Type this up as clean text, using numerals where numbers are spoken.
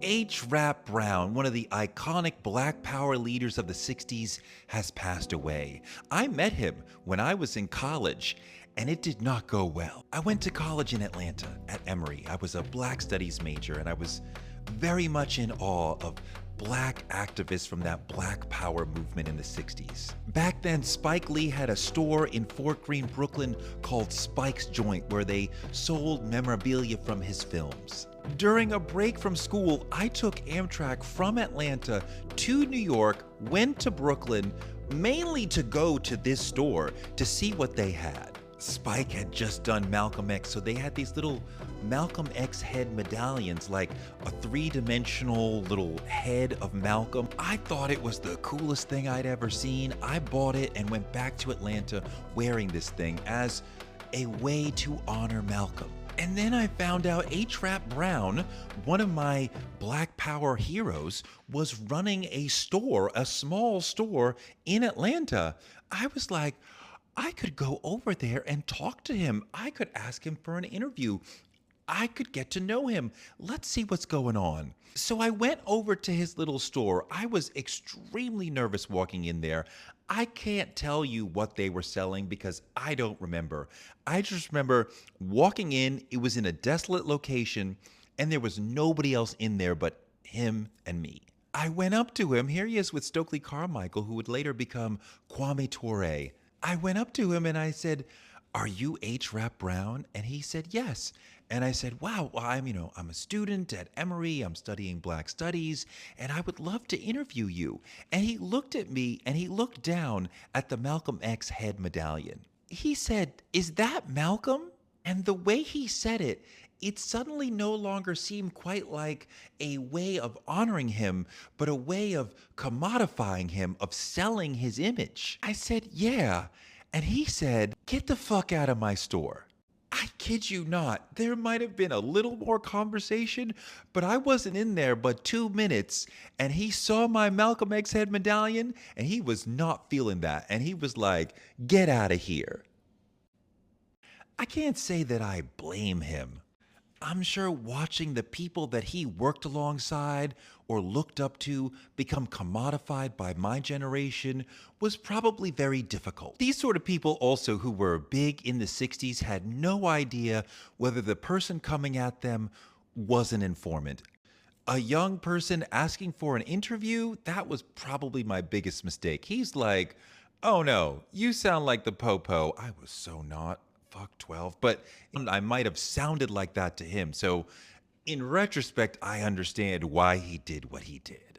H. Rap Brown, one of the iconic Black Power leaders of the 60s, has passed away. I met him when I was in college, and it did not go well. I went to college in Atlanta at Emory. I was a Black Studies major, and I was very much in awe of Black activists from that Black Power movement in the 60s. Back then, Spike Lee had a store in Fort Greene, Brooklyn called Spike's Joint, where they sold memorabilia from his films. During a break from school, I took Amtrak from Atlanta to New York, went to Brooklyn, mainly to go to this store to see what they had. Spike had just done Malcolm X, so they had these little Malcolm X head medallions, like a three-dimensional little head of Malcolm. I thought it was the coolest thing I'd ever seen. I bought it and went back to Atlanta wearing this thing as a way to honor Malcolm. And then I found out H. Rap Brown, one of my Black Power heroes, was running a store, a small store in Atlanta. I was like, I could go over there and talk to him. I could ask him for an interview. I could get to know him. Let's see what's going on. So I went over to his little store. I was extremely nervous walking in there. I can't tell you what they were selling because I don't remember. I just remember walking in, it was in a desolate location, and there was nobody else in there but him and me. I went up to him. Here he is with Stokely Carmichael, who would later become Kwame Ture. I went up to him and I said, "Are you H. Rap Brown?" And he said, "Yes." And I said, "Wow, well, I'm a student at Emory. I'm studying Black Studies, and I would love to interview you." And he looked at me and he looked down at the Malcolm X head medallion. He said, "Is that Malcolm?" And the way he said it, it suddenly no longer seemed quite like a way of honoring him, but a way of commodifying him, of selling his image. I said, "Yeah." And he said, "Get the fuck out of my store." I kid you not, there might have been a little more conversation, but I wasn't in there but 2 minutes, and he saw my Malcolm X head medallion, and he was not feeling that, and he was like, "Get out of here." I can't say that I blame him. I'm sure watching the people that he worked alongside or looked up to become commodified by my generation was probably very difficult. These sort of people also who were big in the 60s had no idea whether the person coming at them was an informant. A young person asking for an interview, that was probably my biggest mistake. He's like, "Oh no, you sound like the Popo." I was so not. Fuck 12. But I might have sounded like that to him. So in retrospect, I understand why he did what he did.